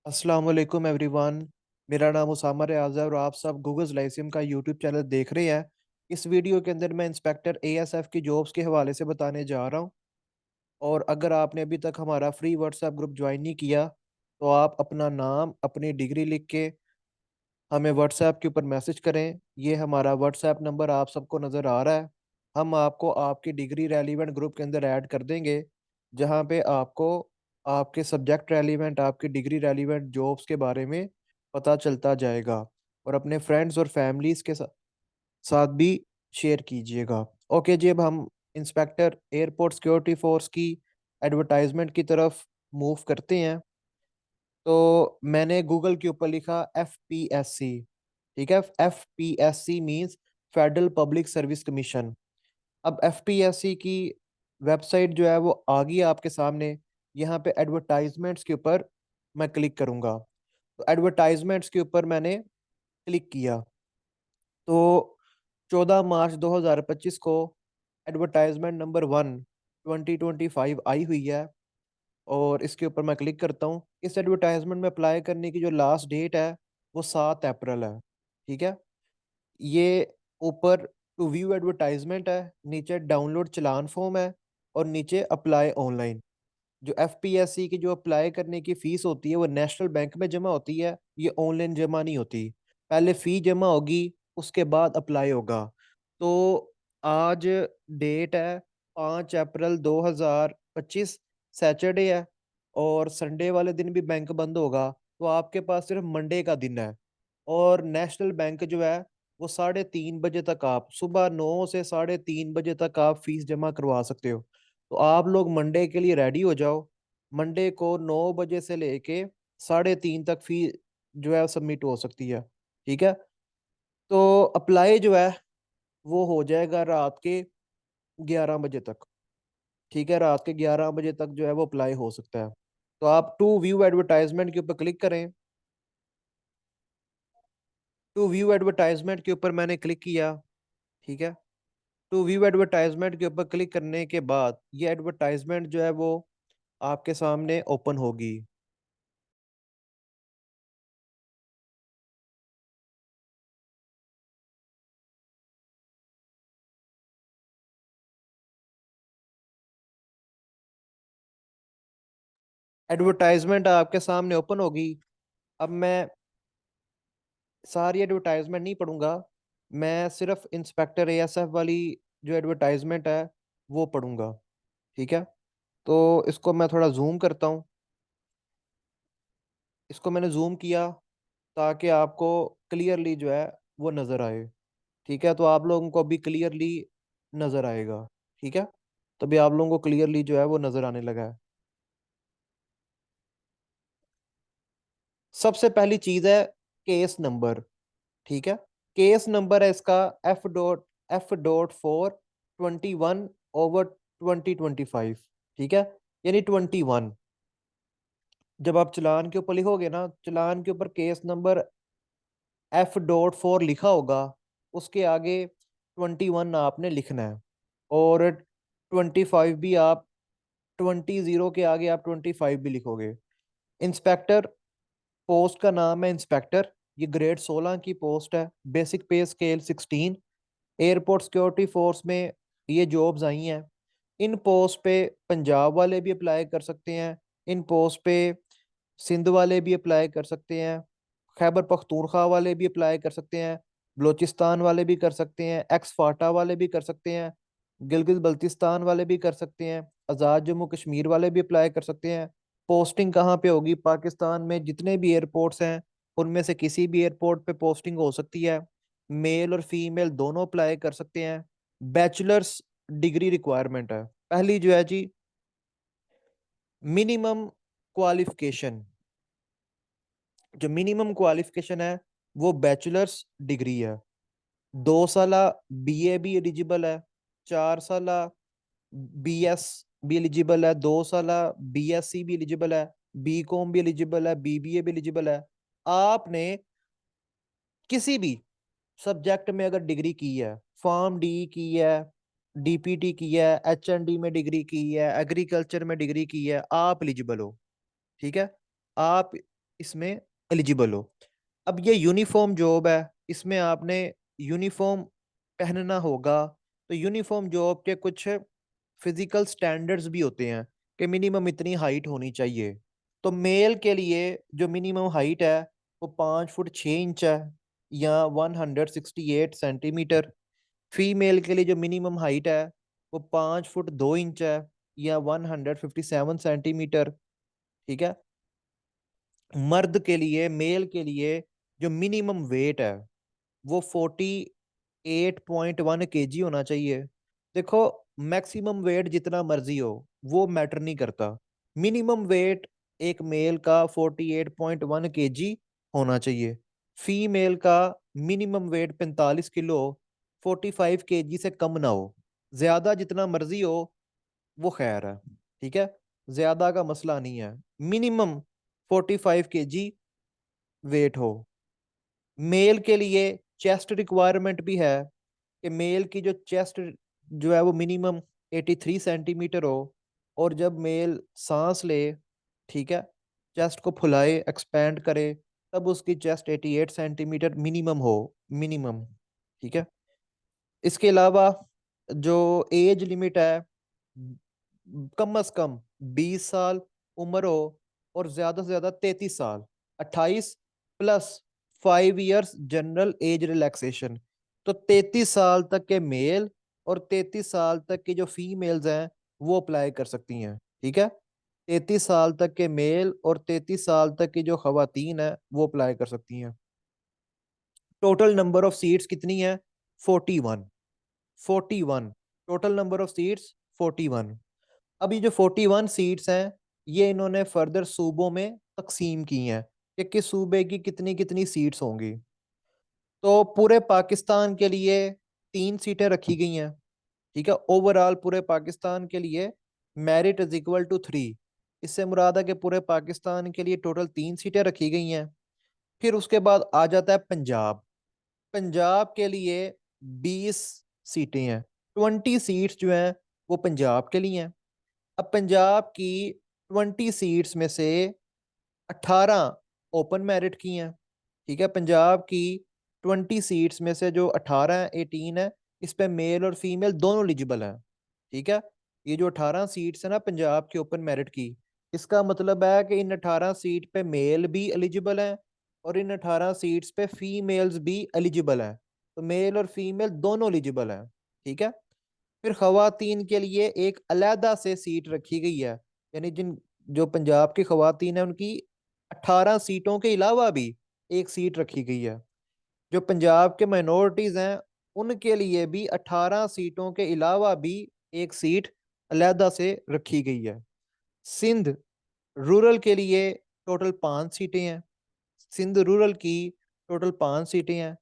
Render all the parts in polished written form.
अस्सलाम वालेकुम एवरीवन। मेरा नाम उसामा रियाज है और आप सब गूगल लाइसिम का यूट्यूब चैनल देख रहे हैं। इस वीडियो के अंदर मैं इंस्पेक्टर एएसएफ की जॉब्स के हवाले से बताने जा रहा हूं। और अगर आपने अभी तक हमारा फ्री व्हाट्सएप ग्रुप ज्वाइन नहीं किया तो आप अपना नाम अपनी डिग्री लिख के हमें व्हाट्सएप के ऊपर मैसेज करें। ये हमारा व्हाट्सएप नंबर आप सबको नज़र आ रहा है। हम आपको आपकी डिग्री रेलिवेंट ग्रुप के अंदर ऐड कर देंगे, जहाँ पे आपको आपके सब्जेक्ट रेलिवेंट आपकी डिग्री रेलिवेंट जॉब्स के बारे में पता चलता जाएगा। और अपने फ्रेंड्स और फैमिलीज के साथ भी शेयर कीजिएगा। ओके जी, अब हम इंस्पेक्टर एयरपोर्ट सिक्योरिटी फोर्स की एडवर्टाइजमेंट की तरफ मूव करते हैं। तो मैंने गूगल के ऊपर लिखा FPSC। ठीक है, FPSC means federal public service commission. अब FPSC की वेबसाइट जो है वो आ गई आपके सामने। यहाँ पे एडवर्टाइजमेंट्स के ऊपर मैं क्लिक करूंगा। तो एडवर्टाइजमेंट्स के ऊपर मैंने क्लिक किया तो 14 मार्च 2025 को एडवर्टाइजमेंट नंबर 1 2025 आई हुई है। और इसके ऊपर मैं क्लिक करता हूँ। इस एडवर्टाइजमेंट में अप्लाई करने की जो लास्ट डेट है वो 7 अप्रैल है। ठीक है, ये ऊपर टू व्यू एडवर्टाइजमेंट है, नीचे डाउनलोड चलान फॉर्म है और नीचे अप्लाई ऑनलाइन। जो FPSC की जो अप्लाई करने की फीस होती है वो नेशनल बैंक में जमा होती है, ये ऑनलाइन जमा नहीं होती। पहले फी जमा होगी, उसके बाद अप्लाई होगा। तो आज डेट है 5 अप्रैल 2025, सैटरडे है और संडे वाले दिन भी बैंक बंद होगा। तो आपके पास सिर्फ मंडे का दिन है। और नेशनल बैंक जो है वो 3:30 बजे तक, आप सुबह 9 से 3:30 बजे तक आप फीस जमा करवा सकते हो। तो आप लोग मंडे के लिए रेडी हो जाओ। मंडे को 9 बजे से लेके 3:30 तक फी जो है सबमिट हो सकती है। ठीक है, तो अप्लाई जो है वो हो जाएगा रात के 11 बजे तक। ठीक है, रात के 11 बजे तक जो है वो अप्लाई हो सकता है। तो आप टू व्यू एडवर्टाइजमेंट के ऊपर क्लिक करें। टू व्यू एडवर्टाइजमेंट के ऊपर मैंने क्लिक किया। ठीक है, टू व्यू एडवर्टाइजमेंट के ऊपर क्लिक करने के बाद ये एडवर्टाइजमेंट जो है वो आपके सामने ओपन होगी। एडवर्टाइजमेंट आपके सामने ओपन होगी। अब मैं सारी एडवर्टाइजमेंट नहीं पढ़ूंगा, मैं सिर्फ इंस्पेक्टर ASF वाली जो एडवर्टाइजमेंट है वो पढ़ूंगा। ठीक है, तो इसको मैं थोड़ा जूम करता हूँ। इसको मैंने जूम किया ताकि आपको क्लियरली जो है वो नज़र आए। ठीक है, तो आप लोगों को अभी क्लियरली नज़र आएगा। ठीक है, तभी आप लोगों को क्लियरली जो है वो नज़र आने लगा है। सबसे पहली चीज़ है केस नंबर। ठीक है, केस नंबर है इसका F.F.421/2025। ठीक है, यानी 21। जब आप चलान के ऊपर लिखोगे ना, चलान के ऊपर केस नंबर F.4 लिखा होगा, उसके आगे 21 आपने लिखना है। और 25 भी आप 20 के आगे आप 25 भी लिखोगे। इंस्पेक्टर पोस्ट का नाम है इंस्पेक्टर। ये ग्रेड 16 की पोस्ट है, बेसिक पे स्केल 16। एयरपोर्ट सिक्योरिटी फोर्स में ये जॉब्स आई हैं। इन पोस्ट पे पंजाब वाले भी अप्लाई कर सकते हैं। इन पोस्ट पे सिंध वाले भी अप्लाई कर सकते हैं। खैबर पख्तूनख्वा वाले भी अप्लाई कर सकते हैं। बलूचिस्तान वाले भी कर सकते हैं। एक्स फाटा वाले भी कर सकते हैं। गिलगित बल्तिस्तान वाले भी कर सकते हैं। आज़ाद जम्मू कश्मीर वाले भी अप्लाई कर सकते हैं। पोस्टिंग कहाँ पे होगी? पाकिस्तान में जितने भी एयरपोर्ट्स हैं उनमें से किसी भी एयरपोर्ट पे पोस्टिंग हो सकती है। मेल और फीमेल दोनों अप्लाई कर सकते हैं। बैचलर्स डिग्री रिक्वायरमेंट है। पहली जो है जी, मिनिमम क्वालिफिकेशन। जो मिनिमम क्वालिफिकेशन है वो बैचलर्स डिग्री है। 2 साल BA भी एलिजिबल है। 4 साल BS भी एलिजिबल है। 2 साल BSc भी एलिजिबल है। BCom भी एलिजिबल है। BBA भी एलिजिबल है। आपने किसी भी सब्जेक्ट में अगर डिग्री की है, फार्म डी की है, DPT की है, HND में डिग्री की है, एग्रीकल्चर में डिग्री की है, आप एलिजिबल हो। ठीक है, आप इसमें एलिजिबल हो। अब ये यूनिफॉर्म जॉब है, इसमें आपने यूनिफॉर्म पहनना होगा। तो यूनिफॉर्म जॉब के कुछ फिजिकल स्टैंडर्ड्स भी होते हैं कि मिनिमम इतनी हाइट होनी चाहिए। तो मेल के लिए जो मिनिमम हाइट है वो 5 फुट 6 इंच है, या 168 सेंटीमीटर। फीमेल के लिए जो मिनिमम हाइट है वो 5 फुट 2 इंच है, या 157 सेंटीमीटर। ठीक है। मर्द के लिए, मेल के लिए जो मिनिमम वेट है वो 48.1 केजी होना चाहिए। देखो, मैक्सिमम वेट जितना मर्जी हो वो मैटर नहीं करता। मिनिमम वेट एक मेल का 48.1 केजी होना चाहिए। फीमेल का मिनिमम वेट 45 किलो, 45 केजी से कम ना हो। ज्यादा जितना मर्जी हो वो खैर है। ठीक है, ज्यादा का मसला नहीं है, मिनिमम 45 केजी वेट हो। मेल के लिए चेस्ट रिक्वायरमेंट भी है कि मेल की जो चेस्ट जो है वो मिनिमम 83 सेंटीमीटर हो। और जब मेल सांस ले, ठीक है, चेस्ट को फुलाए, एक्सपैंड करे, तब उसकी चेस्ट 88 सेंटीमीटर मिनिमम हो, मिनिमम। ठीक है। इसके अलावा जो एज लिमिट है, कम से कम 20 साल उम्र हो, और ज्यादा से ज्यादा 33 साल, 28 + 5 इयर्स जनरल एज रिलैक्सेशन। तो 33 साल तक के मेल और 33 साल तक की जो फीमेल्स हैं वो अप्लाई कर सकती हैं। ठीक है, 33 साल तक के मेल और 33 साल तक की जो खवातीन है वो अप्लाई कर सकती हैं। टोटल नंबर ऑफ सीट्स कितनी है? 41। 41 टोटल नंबर ऑफ सीट्स, 41। अब ये जो 41 सीट्स हैं ये इन्होंने फर्दर सूबों में तकसीम की हैं कि किस सूबे की कितनी कितनी सीट्स होंगी। तो पूरे पाकिस्तान के लिए 3 सीटें रखी गई हैं। ठीक है, ओवरऑल पूरे पाकिस्तान के लिए मेरिट इज इक्वल टू 3। इससे मुराद है कि पूरे पाकिस्तान के लिए टोटल 3 सीटें रखी गई हैं। फिर उसके बाद आ जाता है पंजाब। पंजाब के लिए 20 सीटें हैं। 20 सीट्स जो हैं वो पंजाब के लिए हैं। अब पंजाब की 20 सीट्स में से 18 ओपन मेरिट की हैं। ठीक है, पंजाब की 20 सीट्स में से जो 18 18 है, इस पे मेल और फीमेल दोनों एलिजिबल हैं। ठीक है, ये जो 18 सीट्स है ना पंजाब की ओपन मेरिट की, इसका मतलब है कि इन 18 सीट पे मेल भी एलिजिबल हैं और इन 18 सीट्स पे फीमेल्स भी एलिजिबल हैं। तो मेल और फीमेल दोनों एलिजिबल हैं। ठीक है। फिर खवातीन के लिए एक अलहदा से सीट रखी गई है, यानी जिन जो पंजाब की खवातीन है उनकी 18 सीटों के अलावा भी एक सीट रखी गई है। जो पंजाब के माइनॉरिटीज हैं उनके लिए भी 18 सीटों के अलावा भी एक सीट अलहदा से रखी गई है। सिंध रूरल के लिए टोटल 5 सीटें हैं। सिंध रूरल की टोटल 5 सीटें हैं।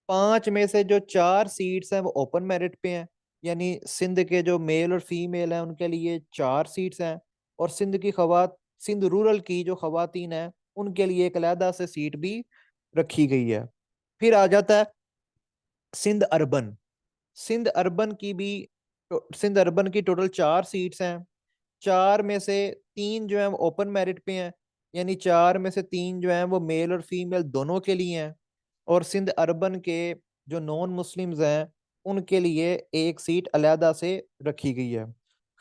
5 में से जो 4 सीट्स हैं वो ओपन मेरिट पे हैं, यानी सिंध के जो मेल और फीमेल हैं उनके लिए 4 सीट्स हैं। और सिंध रूरल की जो खवातीन हैं उनके लिए एक अलहदा से सीट भी रखी गई है। फिर आ जाता है सिंध अर्बन। सिंध अर्बन की भी सिंध अर्बन की टोटल 4 सीट्स हैं। 4 में से 3 जो है वो ओपन मेरिट पे हैं, यानी 4 में से 3 जो है वो मेल और फीमेल दोनों के लिए हैं। और सिंध अर्बन के जो नॉन मुस्लिम्स हैं उनके लिए एक सीट अलहदा से रखी गई है।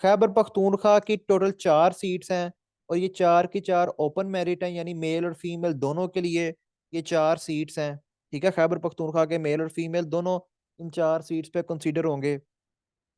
खैबर पख्तूनख्वा की टोटल 4 सीट्स हैं, और ये 4 की 4 ओपन मेरिट हैं, यानी मेल और फीमेल दोनों के लिए ये 4 सीट्स हैं। ठीक है, खैबर पख्तूनख्वा के मेल और फीमेल दोनों इन 4 सीट्स पे कंसीडर होंगे।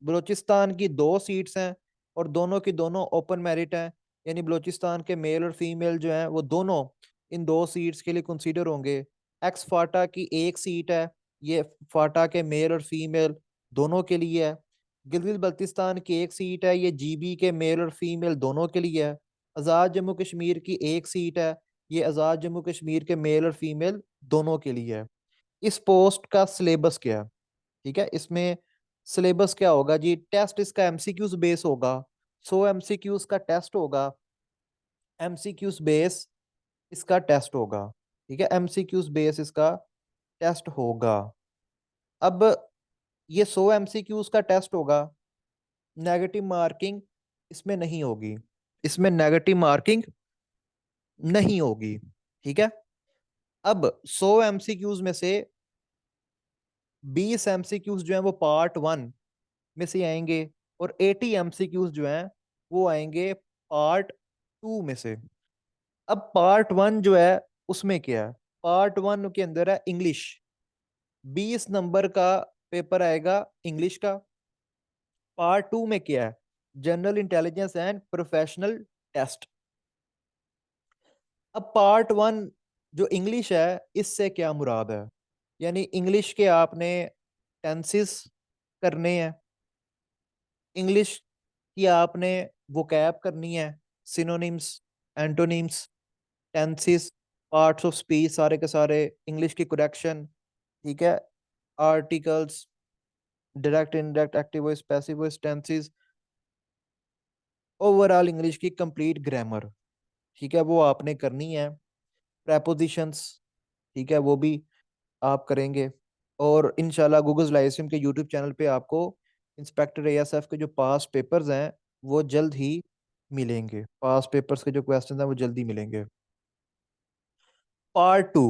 बलूचिस्तान की 2 सीट्स हैं और दोनों की दोनों ओपन मेरिट हैं, यानी बलूचिस्तान के मेल और फीमेल जो हैं वो दोनों इन 2 सीट्स के लिए कंसीडर होंगे। एक्स फाटा की एक सीट है, ये फाटा के मेल और फीमेल दोनों के लिए है। गिलगित बल्तिस्तान की एक सीट है, ये जीबी के मेल और फीमेल दोनों के लिए है। आज़ाद जम्मू कश्मीर की एक सीट है, ये आज़ाद जम्मू कश्मीर के मेल और फीमेल दोनों के लिए है। इस पोस्ट का सिलेबस क्या है? ठीक है, इसमें सिलेबस क्या होगा जी? टेस्ट इसका एमसीक्यूज बेस होगा, 100 एमसीक्यूज का टेस्ट होगा। एमसीक्यूज बेस इसका टेस्ट होगा। ठीक है, एमसीक्यूज बेस इसका टेस्ट होगा। अब ये 100 एमसीक्यूज का टेस्ट होगा, नेगेटिव मार्किंग इसमें नहीं होगी, इसमें नेगेटिव मार्किंग नहीं होगी। ठीक है। अब 100 एमसीक्यूज में से 20 एमसीक्यूज जो है वो पार्ट वन में से आएंगे, और 80 एमसीक्यूज जो हैं वो आएंगे पार्ट टू में से। अब पार्ट वन जो है उसमें क्या है? पार्ट वन के अंदर है इंग्लिश। 20 नंबर का पेपर आएगा इंग्लिश का। पार्ट टू में क्या है? General intelligence and professional test. अब पार्ट वन जो इंग्लिश है, इससे क्या मुराद है? यानी इंग्लिश के आपने टेंसेस करने हैं, इंग्लिश की आपने वोकैब करनी है, synonyms, antonyms, tenses, parts of speech सारे के सारे, इंग्लिश की करेक्शन, ठीक है, articles, direct indirect active voice passive voice tenses, overall English की कंप्लीट ग्रामर, ठीक है, वो आपने करनी है। प्रेपोजिशंस, ठीक है, वो भी आप करेंगे। और इंशाल्लाह गूगल लाइव के यूट्यूब चैनल पे आपको इंस्पेक्टर एएसएफ के जो पास पेपर्स हैं वो जल्द ही मिलेंगे। पास पेपर्स के जो क्वेश्चन हैं वो जल्दी मिलेंगे। Part two.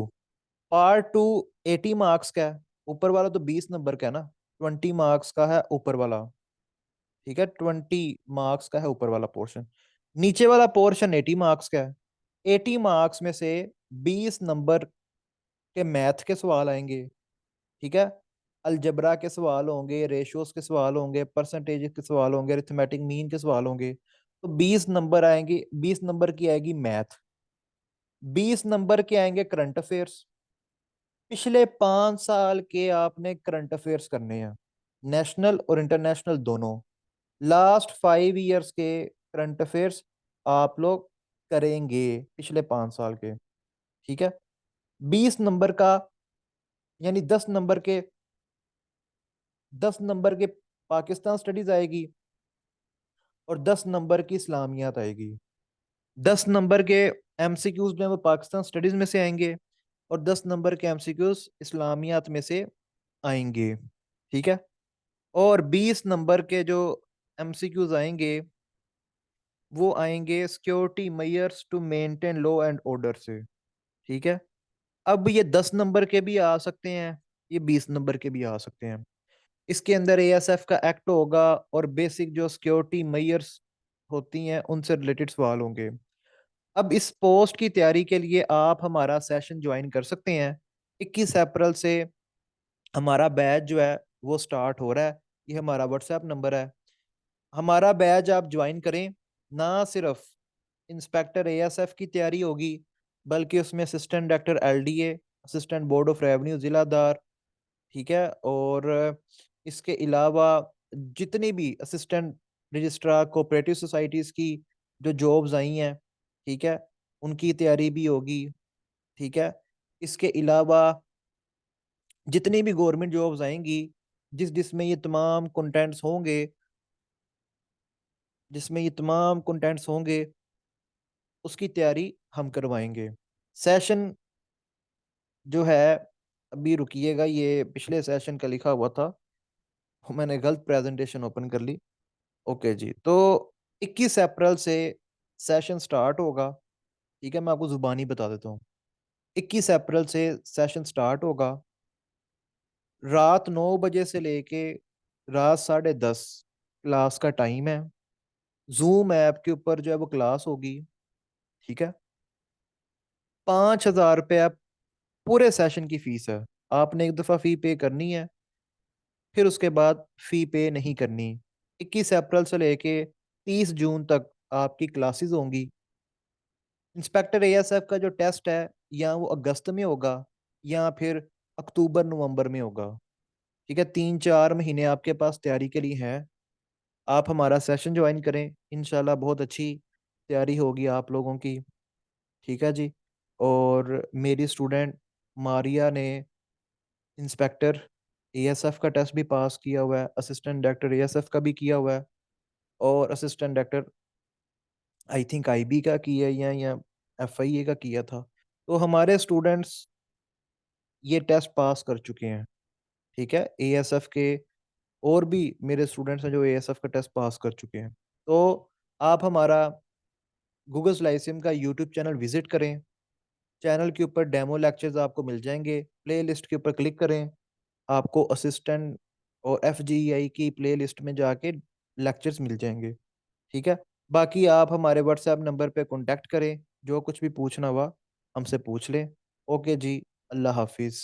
Part two 80 marks का है। ऊपर वाला तो 20 नंबर का है ना, 20 मार्क्स का है ऊपर वाला। ठीक है, 20 मार्क्स का है ऊपर वाला पोर्शन। नीचे वाला पोर्शन 80 मार्क्स का है। 80 मार्क्स में से 20 नंबर के मैथ के सवाल आएंगे। ठीक है, अलजबरा के सवाल होंगे, रेशियोज के सवाल होंगे, परसेंटेज के सवाल होंगे, अरिथमेटिक मीन के सवाल होंगे। तो 20 नंबर आएंगे, 20 नंबर की आएगी मैथ, 20 नंबर के आएंगे करंट अफेयर्स। पिछले 5 साल के आपने करंट अफेयर्स करने हैं, नेशनल और इंटरनेशनल दोनों। लास्ट 5 ईयर्स के करंट अफेयर्स आप लोग करेंगे, पिछले 5 साल के। ठीक है, 20 नंबर का, यानी 10 नंबर के पाकिस्तान स्टडीज आएगी, और 10 नंबर की इस्लामियात आएगी। 10 नंबर के एमसीक्यूज जो है वो पाकिस्तान स्टडीज में से आएंगे, और 10 नंबर के एमसीक्यूज इस्लामियात में से आएंगे। ठीक है, और 20 नंबर के जो एमसीक्यूज आएंगे वो आएंगे security measures to maintain law and order से। ठीक है, अब ये 10 नंबर के भी आ सकते हैं, ये 20 नंबर के भी आ सकते हैं। इसके अंदर एएसएफ का एक्ट होगा, और बेसिक जो सिक्योरिटी मेजर्स होती हैं उनसे रिलेटेड सवाल होंगे। अब इस पोस्ट की तैयारी के लिए आप हमारा सेशन ज्वाइन कर सकते हैं। 21 अप्रैल से हमारा बैच जो है वो स्टार्ट हो रहा है। ये हमारा व्हाट्सएप नंबर है। हमारा बैच आप ज्वाइन करें, ना सिर्फ इंस्पेक्टर एएसएफ की तैयारी होगी, बल्कि उसमें assistant director LDA, assistant board of revenue जिलादार, ठीक है, और इसके अलावा जितनी भी असिस्टेंट रजिस्ट्रार कोऑपरेटिव सोसाइटीज की जो जॉब्स आई हैं, ठीक है, उनकी तैयारी भी होगी। ठीक है, इसके अलावा जितनी भी गवर्नमेंट जॉब्स आएंगी, जिसमें ये तमाम कंटेंट्स होंगे, जिसमें ये तमाम कंटेंट्स होंगे, उसकी तैयारी हम करवाएंगे। सेशन जो है, अभी रुकिएगा, ये पिछले सेशन का लिखा हुआ था, मैंने गलत प्रेजेंटेशन ओपन कर ली। ओके जी, तो 21 अप्रैल से सेशन स्टार्ट होगा। ठीक है, मैं आपको जुबानी बता देता हूँ। 21 अप्रैल से सेशन स्टार्ट होगा। रात 9 बजे से लेके रात 10:30 क्लास का टाइम है। जूम ऐप के ऊपर जो है वो क्लास होगी। ठीक है, 5,000 रुपया पूरे सेशन की फीस है। आपने एक दफ़ा फ़ी पे करनी है, फिर उसके बाद फ़ी पे नहीं करनी। 21 अप्रैल से लेके 30 जून तक आपकी क्लासेस होंगी। इंस्पेक्टर एएसएफ का जो टेस्ट है, या वो अगस्त में होगा, या फिर अक्टूबर नवंबर में होगा। ठीक है, 3-4 महीने आपके पास तैयारी के लिए हैं। आप हमारा सेशन ज्वाइन करें, इंशाल्लाह बहुत अच्छी तैयारी होगी आप लोगों की। ठीक है जी, और मेरी स्टूडेंट मारिया ने इंस्पेक्टर एएसएफ का टेस्ट भी पास किया हुआ है, असिस्टेंट डायरेक्टर एएसएफ का भी किया हुआ है, और assistant director I think IB का किया, या एफआईए का किया था। तो हमारे स्टूडेंट्स ये टेस्ट पास कर चुके हैं। ठीक है, एएसएफ के और भी मेरे स्टूडेंट्स हैं जो एएसएफ का टेस्ट पास कर चुके हैं। तो आप हमारा गूगल लाइसिम का यूट्यूब चैनल विजिट करें, चैनल के ऊपर डेमो लेक्चर्स आपको मिल जाएँगे, प्लेलिस्ट के ऊपर क्लिक करें, आपको असिस्टेंट और एफजीईआई की प्लेलिस्ट में जाके लेक्चर्स मिल जाएँगे, ठीक है? बाकी आप हमारे व्हाट्सएप नंबर पे कॉन्टैक्ट करें, जो कुछ भी पूछना हुआ हमसे पूछ लें। ओके जी, अल्लाह हाफ़िज़।